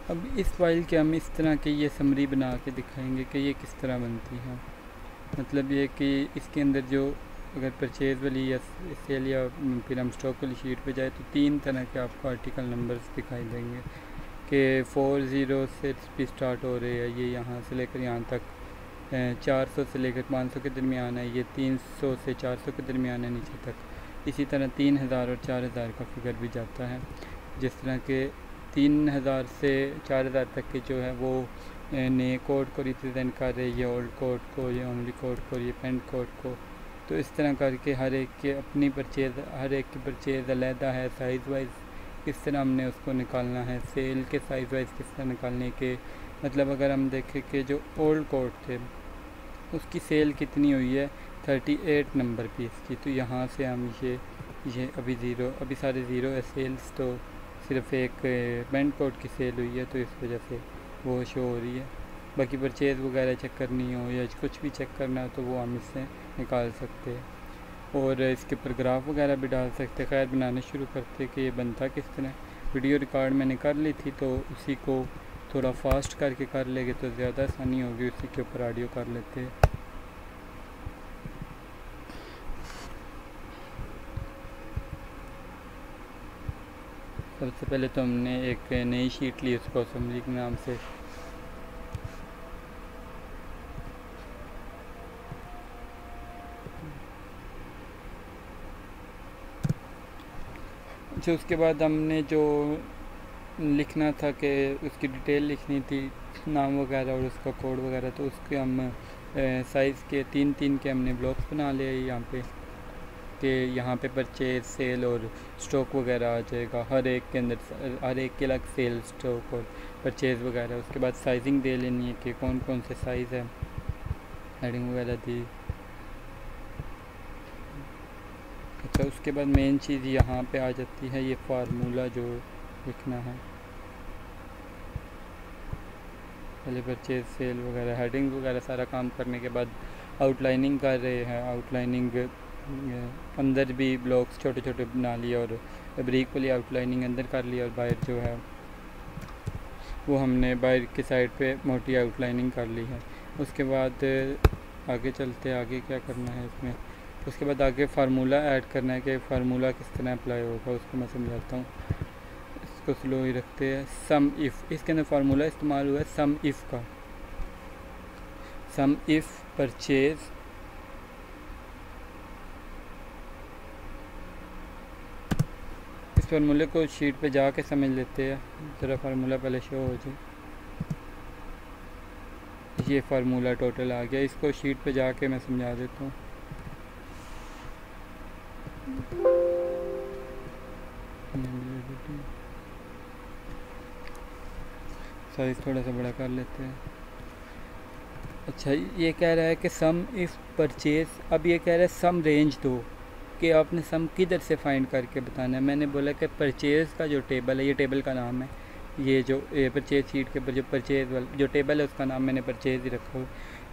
अब इस फाइल के हम इस तरह की ये समरी बना के दिखाएंगे कि ये किस तरह बनती है। मतलब ये कि इसके अंदर जो अगर परचेज़ वाली या सेल या फिर हम स्टॉक वाली शीट पे जाए तो 3 तरह के आपको आर्टिकल नंबर्स दिखाई देंगे कि 40 से भी स्टार्ट हो रहे हैं, ये यहाँ से लेकर यहाँ तक 400 से लेकर 500 के दरमियान है, ये 300 से 400 के दरमियान है नीचे तक। इसी तरह 3000 और 4000 का फिगर भी जाता है। जिस तरह के 3000 से 4000 तक के जो है वो नए कोड को रिप्रेजेंट कर रहे हैं, ये ओल्ड कोड को, ये ओनली कोड को, ये पेंट कोड को। तो इस तरह करके हर एक के अपनी परचेज़, हर एक की परचेज़ अलहदा है साइज़ वाइज, किस तरह हमने उसको निकालना है। सेल के साइज़ वाइज किस तरह निकालने के, मतलब अगर हम देखें कि जो ओल्ड कोड थे उसकी सेल कितनी हुई है 38 नंबर पीस की, तो यहाँ से हम ये अभी ज़ीरो, अभी सारे ज़ीरो है सेल्स, तो सिर्फ एक पेंट कोड की सेल हुई है तो इस वजह से वो शो हो रही है। बाकी परचेज़ वगैरह चेक करनी हो या कुछ भी चेक करना हो तो वो हम इससे निकाल सकते हैं और इसके ऊपर ग्राफ वगैरह भी डाल सकते। खैर बनाने शुरू करते कि ये बनता किस तरह। वीडियो रिकॉर्ड मैंने कर ली थी तो उसी को थोड़ा फास्ट करके कर लेंगे तो ज़्यादा आसानी होगी, उसी के ऊपर ऑडियो कर लेते हैं। सबसे पहले तो हमने एक नई शीट ली, उसको समरी के नाम से अच्छा। उसके बाद हमने जो लिखना था कि उसकी डिटेल लिखनी थी, नाम वगैरह और उसका कोड वगैरह, तो उसके हम साइज़ के 3-3 के हमने ब्लॉक्स बना लिए यहाँ पे कि यहाँ पे परचेज, सेल और स्टॉक वगैरह आ जाएगा। हर एक के अंदर हर एक के अलग सेल, स्टॉक और परचेज़ वगैरह। उसके बाद साइजिंग दे लेनी है कि कौन कौन से साइज़ है, हेडिंग वगैरह दी। अच्छा, उसके बाद मेन चीज़ यहाँ पे आ जाती है ये फार्मूला जो लिखना है। पहले परचेज, सेल वगैरह, हेडिंग वगैरह सारा काम करने के बाद आउटलाइनिंग कर रहे हैं। आउटलाइनिंग अंदर भी ब्लॉक्स छोटे छोटे बना लिए और ब्रेक वाली आउटलाइनिंग अंदर कर ली और बाहर जो है वो हमने बाहर की साइड पे मोटी आउटलाइनिंग कर ली है। उसके बाद आगे चलते, आगे क्या करना है इसमें। उसके बाद आगे फार्मूला ऐड करना है कि फार्मूला किस तरह अप्लाई होगा उसको मैं समझाता हूँ। इसको स्लो ही रखते हैं। सम इफ़, इसके अंदर फार्मूला इस्तेमाल हुआ है सम इफ़ का। सम इफ़ परचेज इस फार्मूले को शीट पे जाके समझ लेते हैं। ज़रा फार्मूला पहले शो हो जाए। ये फार्मूला टोटल आ गया, इसको शीट पे जाके मैं समझा देता हूँ। साइज़ थोड़ा सा बड़ा कर लेते हैं। अच्छा, ये कह रहा है कि सम इफ़ परचेज, अब ये कह रहा है सम रेंज दो कि आपने सम किधर से फाइंड करके बताना है। मैंने बोला कि परचेज़ का जो टेबल है, ये टेबल का नाम है, ये जो परचेज शीट के ऊपर जो परचेज़ वाला जो टेबल है उसका नाम मैंने परचेज़ ही रखा हुआ।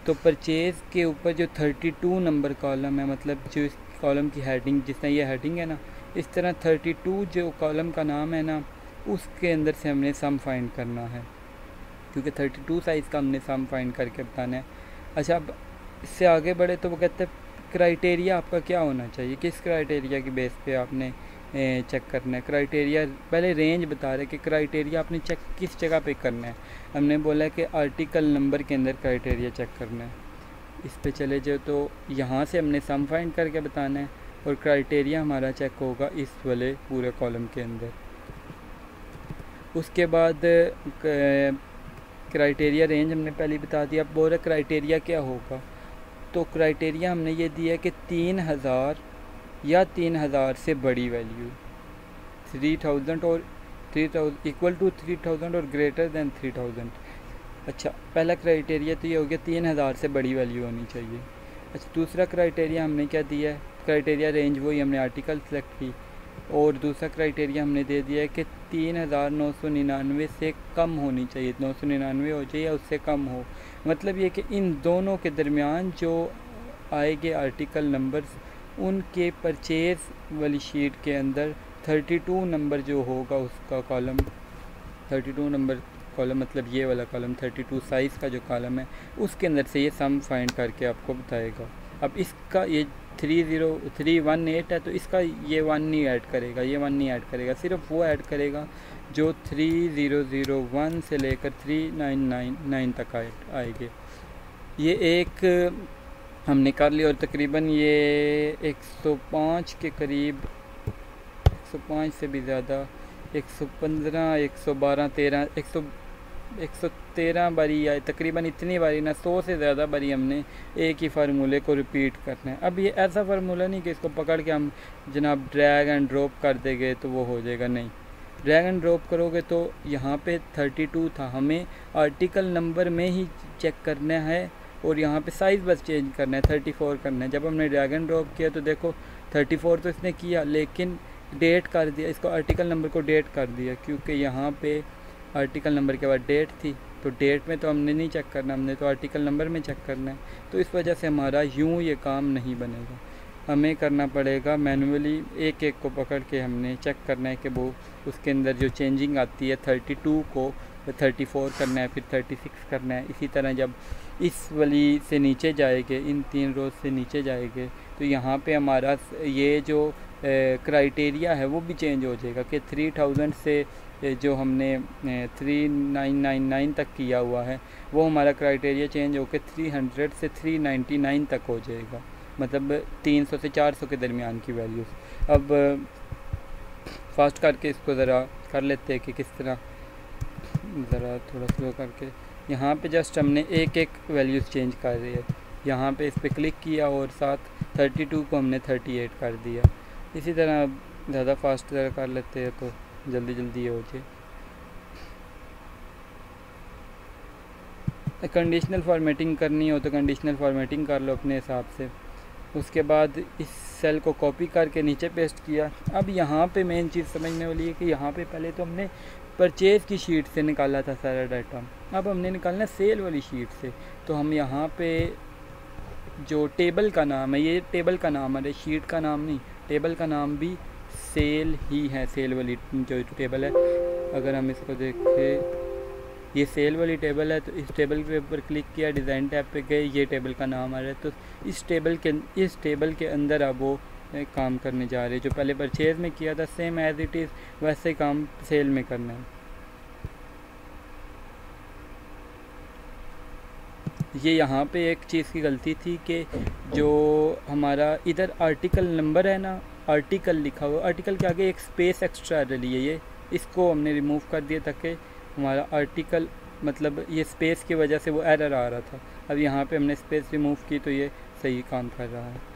तो परचेज़ के ऊपर जो 32 नंबर कॉलम है, मतलब जो इस कॉलम की हेडिंग, जिस तरह ये हेडिंग है ना, इस तरह 32 जो कॉलम का नाम है ना, उसके अंदर से हमने सम फाइंड करना है, क्योंकि 32 साइज़ का हमने सम फाइंड करके बताना है। अच्छा, अब इससे आगे बढ़े तो वो कहते हैं क्राइटेरिया आपका क्या होना चाहिए, किस क्राइटेरिया की बेस पे आपने चेक करना है। क्राइटेरिया पहले रेंज बता रहे कि क्राइटेरिया आपने चेक किस जगह पे करना है। हमने बोला है कि आर्टिकल नंबर के अंदर क्राइटेरिया चेक करना है। इस पे चले जाओ तो यहाँ से हमने सम फाइंड करके बताना है और क्राइटेरिया हमारा चेक होगा इस वाले पूरे कॉलम के अंदर। उसके बाद क्राइटेरिया रेंज हमने पहले बता दिया। अब बोल रहा क्राइटेरिया क्या होगा, तो क्राइटेरिया हमने ये दिया कि 3000 या 3000 से बड़ी वैल्यू, 3000 और 3000 इक्वल टू 3000 और ग्रेटर दैन 3000। अच्छा, पहला क्राइटेरिया तो ये हो गया 3000 से बड़ी वैल्यू होनी चाहिए। अच्छा, दूसरा क्राइटेरिया हमने क्या दिया है, क्राइटेरिया रेंज वही हमने आर्टिकल सेलेक्ट की, और दूसरा क्राइटेरिया हमने दे दिया है कि 3999 से कम होनी चाहिए, 999 हो जाए या उससे कम हो। मतलब ये कि इन दोनों के दरमियान जो आएंगे आर्टिकल नंबर्स, उनके परचेज़ वाली शीट के अंदर 32 नंबर जो होगा उसका कॉलम, 32 नंबर कॉलम, मतलब ये वाला कॉलम 32 साइज़ का जो कॉलम है उसके अंदर से ये सम फाइंड करके आपको बताएगा। अब इसका ये 318 है तो इसका ये 1 नहीं ऐड करेगा, ये 1 नहीं ऐड करेगा, सिर्फ वो ऐड करेगा जो 3001 से लेकर 3999 तक आएंगे। ये एक हमने कर लिया और तकरीबन ये 105 के करीब, 105 से भी ज़्यादा, 115, 112, 13, 113 बारी या तकरीबन इतनी बारी ना 100 से ज़्यादा बारी हमने एक ही फार्मूले को रिपीट करना है। अब ये ऐसा फार्मूला नहीं कि इसको पकड़ के हम जनाब ड्रैग एंड ड्रॉप कर देंगे तो वो हो जाएगा, नहीं। ड्रैग एंड ड्रॉप करोगे तो यहाँ पे 32 था, हमें आर्टिकल नंबर में ही चेक करना है और यहाँ पे साइज़ बस चेंज करना है, 34 करना है। जब हमने ड्रैग एंड ड्रॉप किया तो देखो 34 तो इसने किया लेकिन डेट कर दिया, इसको आर्टिकल नंबर को डेट कर दिया, क्योंकि यहाँ पे आर्टिकल नंबर के बाद डेट थी तो डेट में तो हमने नहीं चेक करना, हमने तो आर्टिकल नंबर में चेक करना है। तो इस वजह से हमारा यूँ ये काम नहीं बनेगा, हमें करना पड़ेगा मैनुअली, एक एक को पकड़ के हमने चेक करना है कि वो उसके अंदर जो चेंजिंग आती है 32 को 34 करना है, फिर 36 करना है। इसी तरह जब इस वाली से नीचे जाएंगे, इन 3 रोज़ से नीचे जाएंगे तो यहाँ पे हमारा ये जो क्राइटेरिया है वो भी चेंज हो जाएगा कि 3000 से जो हमने 3999 तक किया हुआ है वो हमारा क्राइटेरिया चेंज होकर 300 से 399 तक हो जाएगा, मतलब 300 से 400 के दरमियान की वैल्यूज़। अब फास्ट करके इसको ज़रा कर लेते हैं कि किस तरह, ज़रा थोड़ा स्लो करके। यहाँ पे जस्ट हमने एक एक वैल्यूज़ चेंज कर रही है, यहाँ पे इस पर क्लिक किया और साथ 32 को हमने 38 कर दिया। इसी तरह ज़्यादा फास्ट ज़रा कर लेते हैं तो जल्दी जल्दी हो जाए। कंडीशनल फॉर्मेटिंग करनी हो तो कंडीशनल फॉर्मेटिंग कर लो अपने हिसाब से। उसके बाद इस सेल को कॉपी करके नीचे पेस्ट किया। अब यहाँ पे मेन चीज़ समझने वाली है कि यहाँ पे पहले तो हमने परचेज़ की शीट से निकाला था सारा डाटा, अब हमने निकालना सेल वाली शीट से। तो हम यहाँ पे जो टेबल का नाम है, ये टेबल का नाम है, शीट का नाम नहीं, टेबल का नाम भी सेल ही है, सेल वाली जो टेबल है। अगर हम इसको देखें ये सेल वाली टेबल है तो इस टेबल के ऊपर क्लिक किया, डिज़ाइन टैब पे गए, ये टेबल का नाम आ रहा है। तो इस टेबल के अंदर अब वो काम करने जा रहे हैं। जो पहले परचेज़ में किया था सेम एज इट इज़ वैसे काम सेल में करना है। ये यहाँ पे एक चीज़ की गलती थी कि जो हमारा इधर आर्टिकल नंबर है ना, आर्टिकल लिखा हुआ, आर्टिकल के आगे एक स्पेस एक्स्ट्रा डली है, ये इसको हमने रिमूव कर दिया ताकि हमारा आर्टिकल, मतलब ये स्पेस की वजह से वो एरर आ रहा था। अब यहाँ पे हमने स्पेस रिमूव की तो ये सही काम कर रहा है।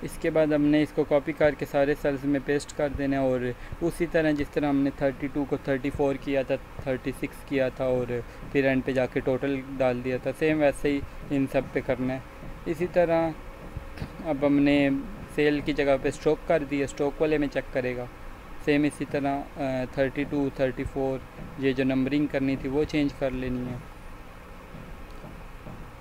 इसके बाद हमने इसको कॉपी करके सारे सेल्स में पेस्ट कर देना है और उसी तरह जिस तरह हमने 32 को 34 किया था, 36 किया था और फिर एंड पे जाके टोटल डाल दिया था, सेम वैसे ही इन सब पे करना है। इसी तरह अब हमने सेल की जगह पे स्ट्रोक कर दिया, स्ट्रोक वाले में चेक करेगा। सेम इसी तरह 32, 34 ये जो नंबरिंग करनी थी वो चेंज कर लेनी है।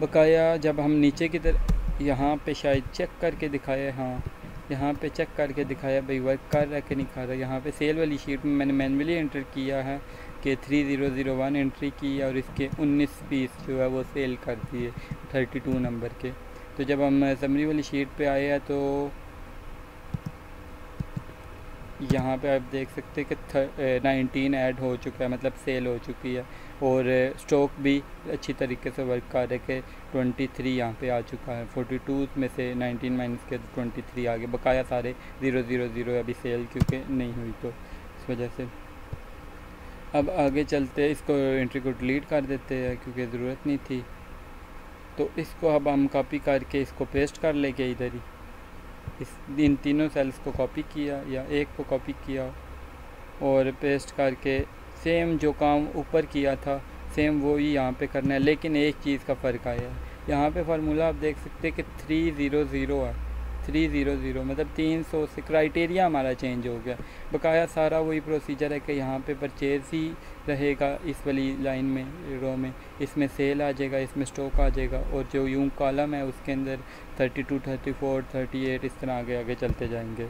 बकाया जब हम नीचे की तरफ यहाँ पे शायद चेक करके दिखाया, हाँ यहाँ पे चेक करके दिखाया भाई वर्क कर रहा है कि नहीं कर रहा। यहाँ पे सेल वाली शीट में मैंने मैनुअली एंटर किया है कि 3001 एंट्री की और इसके 19 पीस जो है वो सेल कर दिए 32 नंबर के। तो जब हम समरी वाली शीट पे आए हैं तो यहाँ पे आप देख सकते हैं कि 19 ऐड हो चुका है, मतलब सेल हो चुकी है और स्टॉक भी अच्छी तरीके से वर्क कर रहे कि 23 यहाँ पे आ चुका है। 42 में से 19 माइनस के 23 आ गए, बकाया सारे 000 अभी सेल क्योंकि नहीं हुई तो इस वजह से। अब आगे चलते, इसको एंट्री को डिलीट कर देते हैं क्योंकि ज़रूरत नहीं थी। तो इसको अब हम कॉपी करके इसको पेस्ट कर लेंगे इधर ही। इन तीनों सेल्स को कॉपी किया या एक को कॉपी किया और पेस्ट करके सेम जो काम ऊपर किया था सेम वो ही यहाँ पे करना है। लेकिन एक चीज़ का फ़र्क आया है, यहाँ पे फार्मूला आप देख सकते हैं कि 300 है, 300 मतलब 300 से क्राइटेरिया हमारा चेंज हो गया। बकाया सारा वही प्रोसीजर है कि यहाँ पे परचेज़ ही रहेगा इस वाली लाइन में, रो में, इसमें सेल आ जाएगा, इसमें स्टॉक आ जाएगा और जो यूँ कॉलम है उसके अंदर 32, 34, 38 इस तरह आगे आगे चलते जाएंगे।